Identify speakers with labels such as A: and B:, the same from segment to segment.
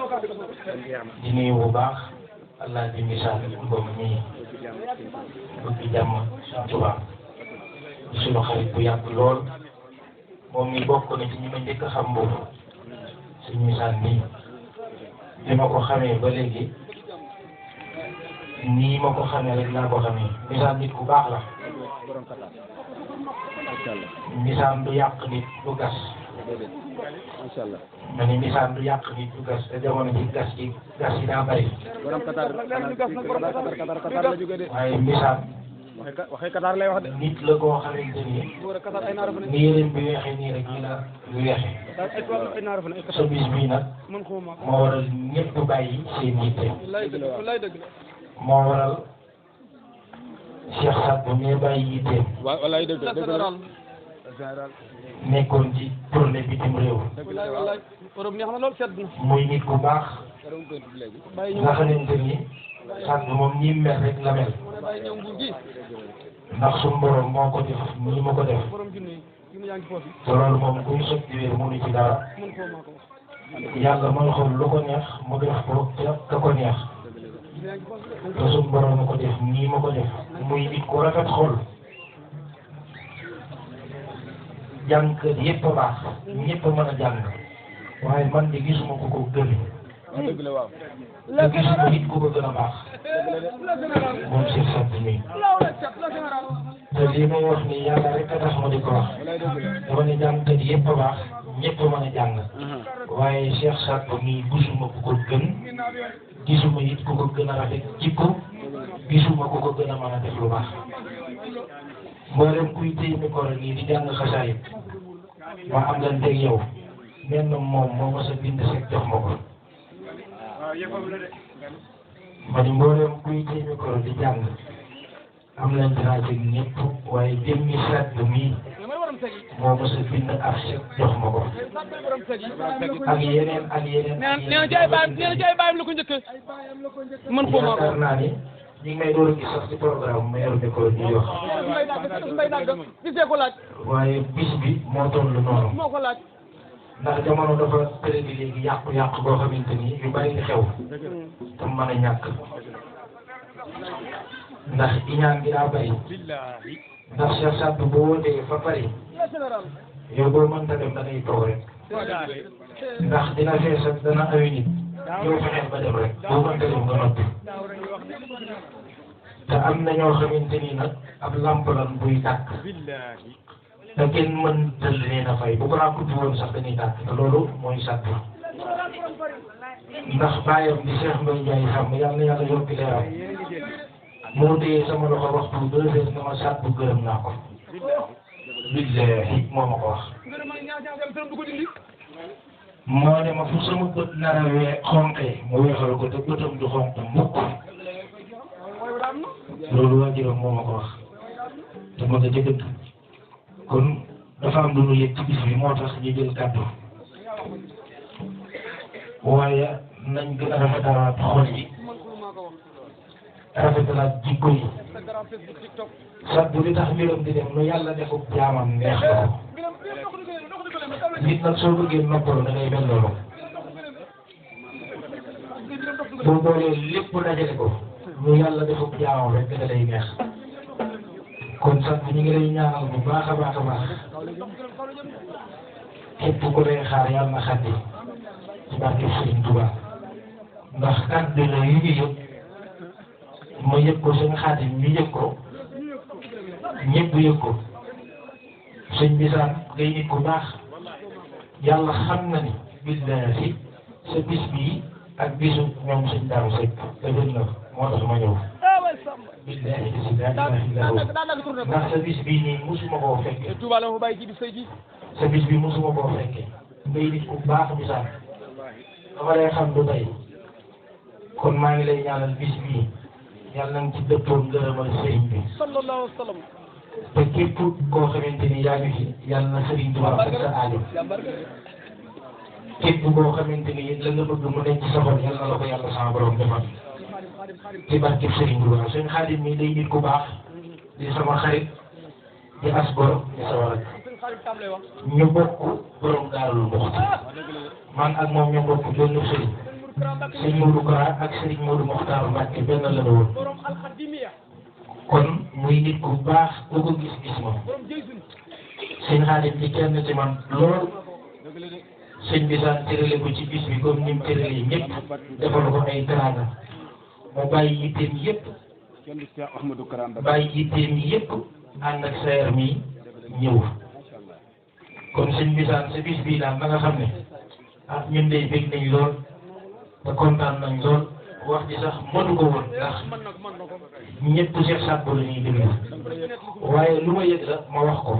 A: di nuyu bu baax allah di misaal Ngom mii bëgg jàmm suñ tubaab suñu xarit bu yàgg lool moom mi bokk na ci ñi ma njëkk a xam boobu suñ misaal nii bi ma ko xamee ba léegi nii ma ko xamee rek laa ko xamee misaal nit ku baax la misaal du yàq nit du gas ma ni misaal du yàq nit du gas te jamono ji gas yi daa bari waaye misaal
B: waxee Qatar lay wax de
A: nit la koo xamante ni ni yeneen bi weexee nii rek ñu la lu weexee sa bis bii nag moo waral ñëpp bàyyi seen yitte moo waral Cheikh Sadbou mais bàyyi yitteem nekkoon ci tournée bitim réew muy nit ku baax nga xamante ni Sadbou moom ñi mel rek la mel ndax suñu borom moo ko def nii ma ko def te loolu moom kuy sot di wér mënu ci dara yàlla mooy xool lu ko neex mu def ko ka ko neex te suñu borom ma ko def nii ma ko def muy nit ku rafet xol jàngkat yëpp a baax ñëpp a mën a jàng waaye man de gisuma ko ko gën te gisuma nit ku ko gën a baax moom Cheikh Sadbou mi te lii may wax ni yàlla rek a tax ma di ko wax dama ne jàngkat yëpp a baax ñëpp a mën a jàng waaye Cheikh Sadbou mi gisuma ku ko gën gisuma it ku ko gën a rafet jikko gisuma ku ko gën a mën a def lu baax mboolem kuy téye micro nii di jàng xasaayit ma am leen teg yow menn moom moo ma sa bind sek jox ma ko ma ni mboolem kuy téye micro di jàng am leen dinaa teg ñëpp waaye jëmmi Sadbou mii moo ma sa bind ak sek jox ma ko ak yeneen nee na jaay baayam la ko njëkk man xaw ma ko naa ni ñi ngi may door a gis sax ci programme ma yor micro di wax waaye bis bi moo toll noonu ndax jamono dafa tëre bi léegi yàqu boo xamante ni yu bari di xew te mën a ñàkk ndax iñaan gi daa bari ndax Cheikh Sadbou boo wootee fa bari yow boo mënta dem da ngay toog rek ndax dina fees ak dana awi nit yow fexeel ba dem rek boo mënta dem nga noppi te am na ñoo xamante ni nag ab lamp lan buy tàkk te kenn mënta leen a fay bu ko laa kudd woon sax dañuy tàkk te loolu mooy Sadbou ndax bàyyam di Cheikh Mbaye Ndiaye xam yàlla na yàlla yokki leeram moo téye sama loxo waxtu 2 heures na ma Sadbou gërëm naa ko billahi moo ma ko wax moo ne ma fu sama bët nar a xonqee mu weexal ko te bëtam du xonq mukk loolu waajuram moo ma ko wax te ma nga jëgët kon dafa am lu ñu yëg ci bis bi moo tax ñu jël kàddu waaye nañ gën a rafetalaat xol yi rafetalaat jikko yi Sadbou li tax mbiram di dem lu yàlla defub jaamam neex la ko nit nag soo bëggee noppalu da ngay mel loolu boo boolee lépp dajale ko lu yàlla defub jaamam rek da lay neex kon Sadbou ñu ngi lay ñaanal bu baax a baax a baax képp ku lay xaar yàlla na xaddi ci barke Sëriñ Tuubaa ndax kàddu la yu ñu yëg ma yëg ko sëñ Xaadim mi yëg ko ñëpp yëg ko sëñ Bisaan ngay nit ku baax yàlla xam na ni billahi sa bis bii ak bisu ñoom sëñ Daaru Sekk te gën na moo tax ma ñëw billahi si daa ilaha illa ndax sa bis bii nii musuma koo fekke sa bis bii musuma koo fekke ngay nit ku baax Bisaan dama lay xam du tey kon maa ngi lay ñaanal bis bii yàlla nañ ci dëppoon ngërëmal sëriñ bi te képp koo xamante ni yaa ngi fi yàlla na Sëriñ Tuubaa faj sa aajo képp koo xamante ni la nga bëgg mu nekk ci sa xol yàlla na la ko yàlla sama borom defal ci barkeb Sëriñ Tuubaa sëñ Xaadim mi day nit ku baax di sama xarit di as gor di sama rak ñu bokk borom Daarul Muxti man ak moom ñu bokk benn sëriñ sëñ Modou Kara ak sëriñ Modou Mokhtar Mbacke benn la woon kon muy nit ku baax ku ko gis moom sëñ Xaadim di kenn ci man lool sëñ bi daan tërale ko ci bis bi comme ni mu tëralee ñëpp defal ko ay teraanga ba bàyyi yitteem yëpp bàyyi yitteem yëpp ànd ak seer mi ñëw kon sëñ bi daan sa bis bii daal na nga xam ne ah ñun day bég nañ lool te kontaan nañ lool wax ji sax mënu ko woon ndax ñëpp Cheikh Sadbou la ñuy déglu waaye lu ma yëg la ma wax ko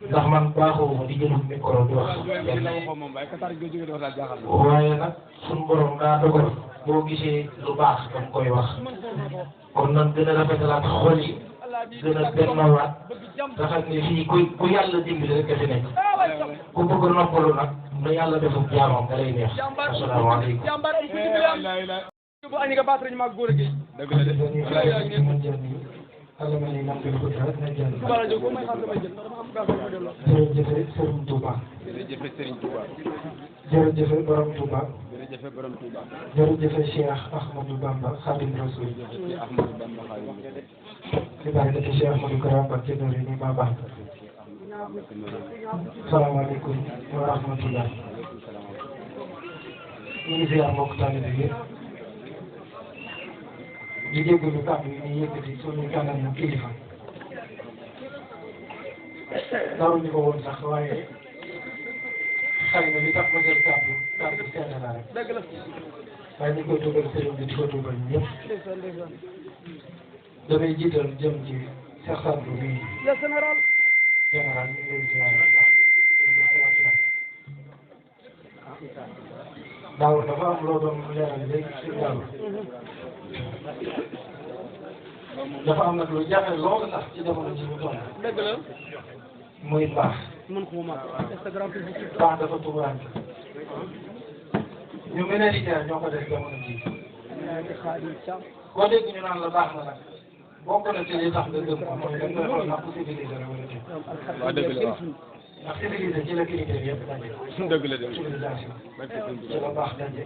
A: ndax man baaxoo ma di jëlu micro di wax waaye nag suñu borom daa dogal boo gisee lu baax danga koy wax kon nan gën a rafetalaat xol yi gën a bennawaat te xam ne fii ku yàlla dimbali rek fi nekk ku bëgg a noppalu nag na yàlla defub jaamam da lay neex asalaamaaleykum jërëjëf Serigne Touba. jërëjëf Serigne Touba. jërëjëf Borom Touba. jërëjëf Borom Touba. jërëjëf Cheikh Ahmadou Bamba Khadim Rasoul. jërëjëf Ahmadou Bamba Khadim Rasoul. di bàyyi ci Cheikh Ahmadou Kara Mbacké Dóor yi ba baax. salaamaaleykum wa rahmatullah. ñu ngi ziar mbokk taalibe bi yëpp. di jégalu kàddu yi ñuy yëkkati suñu kanamu kilifa. daawuñu ko woon sax waaye xëy na li tax ma jël kàddu seen la rek waaye ñu koy dugal sëriñ bi di ko dugal ñëpp damay jiital jëm ci Cheikh Sadbou bi général ñu ngi leen ziar daaw dafa am loo doon leeral léegi si daaw dafa am nag lu jafe loolu sax ci jamono ji mu toll muy baax baax dafa tuuraan ñu militaire ñoo ko def jamono ji koo dégg ñu naan la baax na nag bokk na ci li tax nga gëm ko mooy dañ koy xool ndax ku civilisé la wala déet. waaw dëgg la waaw. ndax civilisé ci la critère yëpp daje. dëgg la dëgg civilisation ci la baax daje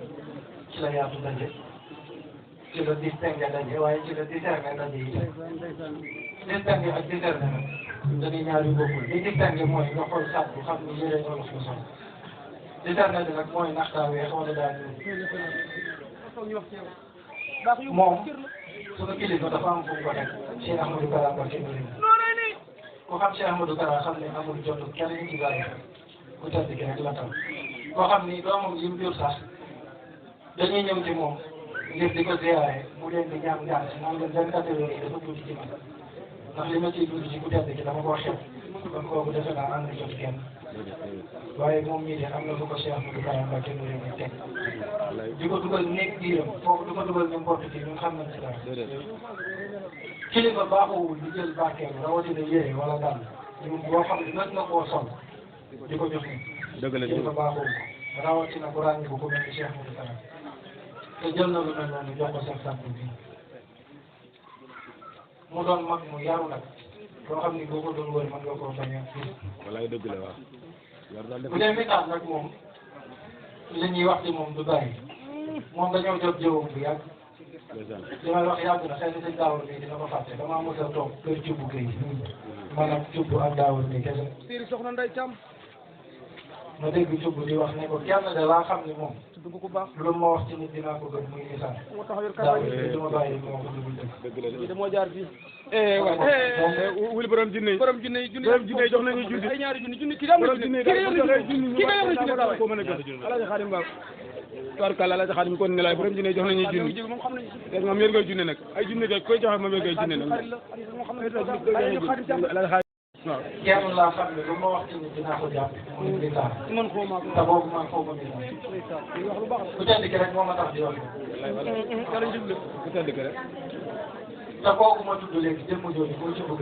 A: ci la yaatu daje ci la distingué daje waaye ci la discerné daje yi distingué ak discerné nag dañuy ñaar yu bokkul li distingué mooy nga xool Sadbou xam ni yére ñoo la ko sol discerné bi nag mooy naxtaa weex wala daal moom suñu kilifa dafa am fu mu ko teg Cheikh Ahmadou Kara Mbacké ku xam Cheikh Ahmadou Kara xam ne amul jot kenn ci bàyyi ku tedd ki rek la tam koo xam ni doomam yi mu jur sax dañuy ñëw ci moom ngir di ko ziyaare mu leen di ñaan ñaan si naan leen 24 heures yi dafa tuuti ci man ndax li ma ciy dund ci ku tedd ki dama koo xeeb kon kooku defe naa ànd jot kenn waaye moom mii de am na lu ko Cheikh Ahmadou Kara Mbacké ñu teg di ko dugal néeg biiram foofu di ko dugal n'importe qui ñun xam nañ ci dara kilifa baaxuwul di jël barkeelu rawatina yére wala dàll ñun boo xam ne mën na koo sol di ko jox nii. dëgg la kilifa baaxuwul ko rawatina bu ràññi ko ku mel ni Cheikh Ahmadou Kara te jël na lu mel noonu jox ko Cheikh Sadbou bi mu doon mag mu yaru nag loo xam ni boo ko doon wër mën nga koo bañ a fii. walaay dëgg la waaw. bu dee misaal nag moom li ñuy wax ci moom du bari moom dañoo jot jëwam bu yàgg li may wax yàgg na xëy na sëñ Daawar bi dina ko fàtte damaa mos a toog kër Cubbu Gueye maanaam Cubbu ak Daawar bi kese ma dégg Cubbu di wax ne ko kenn de laa xam ne moom lu ma wax ci nit dinaa ko gën muy misaal Daawar bi du ma bàyyi moo ko dugul dëgg moo jaar fii wuli borom jinne yi borom jinne yi jox nañu junni ay ñaari junni ki am na junni ki am na junni ki am na junni ko mën a jox Alaaji Xaadim Ba tubaarkalla Alaaji Xaadim kon ne laay borom jinne jox nañu junni moom yor ngay junne nag ay junni kay koy joxe moom yor ngay junne nag waaw kenn laa xam ne lu ma wax ci nit dinaa ko jàpp muy misaal te boobu man foofu misaal ku tedd ki rek moo ma tax di wax ku tedd ki rek te kooku ma tudd léegi jëmm jooju ko ci bëgg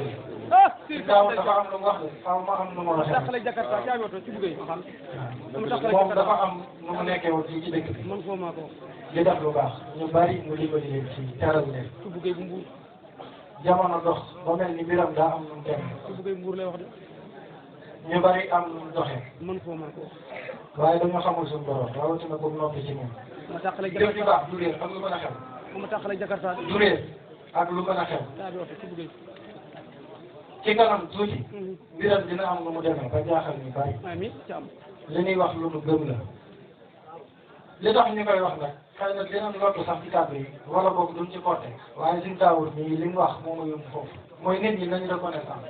A: daaw dafa am lu mu wax de faaw ma am nu ma waxee moom dafa am nu mu nekkee woon fii ci dëkk bi di def lu baax ñu bari mu dimbali leen ci teral leen jamono dox ba mel ni biram daa am nu mu demee ñu bari am nu mu doxee waaye dañoo xamul suñu borom rawatina bu noppi ci moom
B: ma tàqale
A: jëf ju baax du réer ak lu mën a xew.
B: ma tàqale Jakarta.
A: du réer ak lu mën a xew.
B: daa bi wax ci bëgg.
A: ci kanam tuuti. mbiram dina am lu mu demee ba jaaxal ñu bari.
B: amiin ci am.
A: li ñuy wax lu nu gëm la. li tax ñu koy wax nag xëy na dinañ lottu sax ci kàddu yi wala boog duñ ci porté waaye suñ taawul nii li ñu wax moo ma yóbbu foofu mooy nit ñi nañu reconnaissance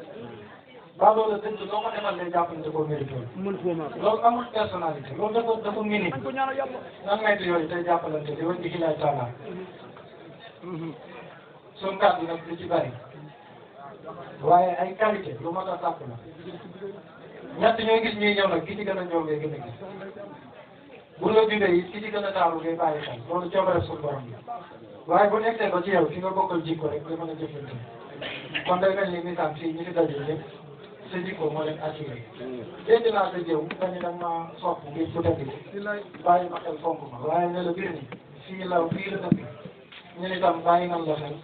A: ba loolu dëgg loo ko defal lay jàpp ne da koo mérité
B: mën koo maa
A: loolu amul personnalité loolu dafa minime
B: ko ñaanal yàlla.
A: nan maytu yooyu tey jàppalante di wëñ di xilaay taala suñ kàddu nag lu ci bari waaye ay qualité lu mat a sàkk la ñett ñooy gis ñuy ñëw nag ki ci gën a ñëw ngay gën a gis bu la jubee it ki ci gën a taaru ngay bàyyi xel loolu coobare suñu borom bi waaye bu nekkee ba ci yow fi nga bokkal jikko rek nga mën a jëflante kon day mel ni misaal fii ñi fi daje yëpp sa jikko moo leen assuré dégg naa sa jëw dañu dem ma sopp ngir bu tedd bi bàyyi ma xel fonk ma waaye ne la bir ni fii la dëkk ñu ni tam bàyyi nan la xel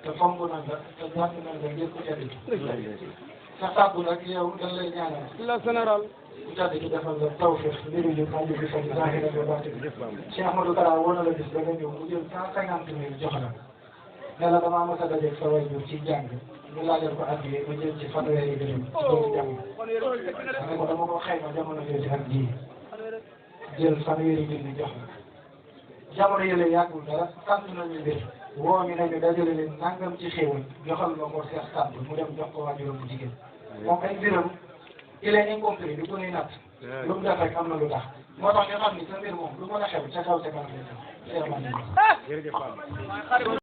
A: te fonk nan la te jàpp nan la ngir ku tedd bi sa tàggu nag yow dañ lay ñaanal
B: la général.
A: bu tedd ki defal la tawfiq mbiru yu aju bi fay zahira wa batin Cheikh Ahmadou Kara woo na la gis da nga ñëw mu jël 150 000 jox la ne la damaa mos a dajeeg sa waajur ci jàng ñu laajal ko addiye mu jël ci fanweeri dërëm ci doomu jàng ma ne ko dama ko xayma jamono jooju ak ji jël fanweeri dërëm jox la jamono yële yàggul dara sant nañu mbir woo ñu nañu dajale leen nangam ci xéewal joxal ma ko Cheikh sant mu dem jox ko waajuram bu jigéen moom ay mbiram il est incompris du ko nuy natt lu mu def rek am na lu tax moo tax nga xam ni sa mbir moom lu mën a xew ca kaw ca kanam lay def.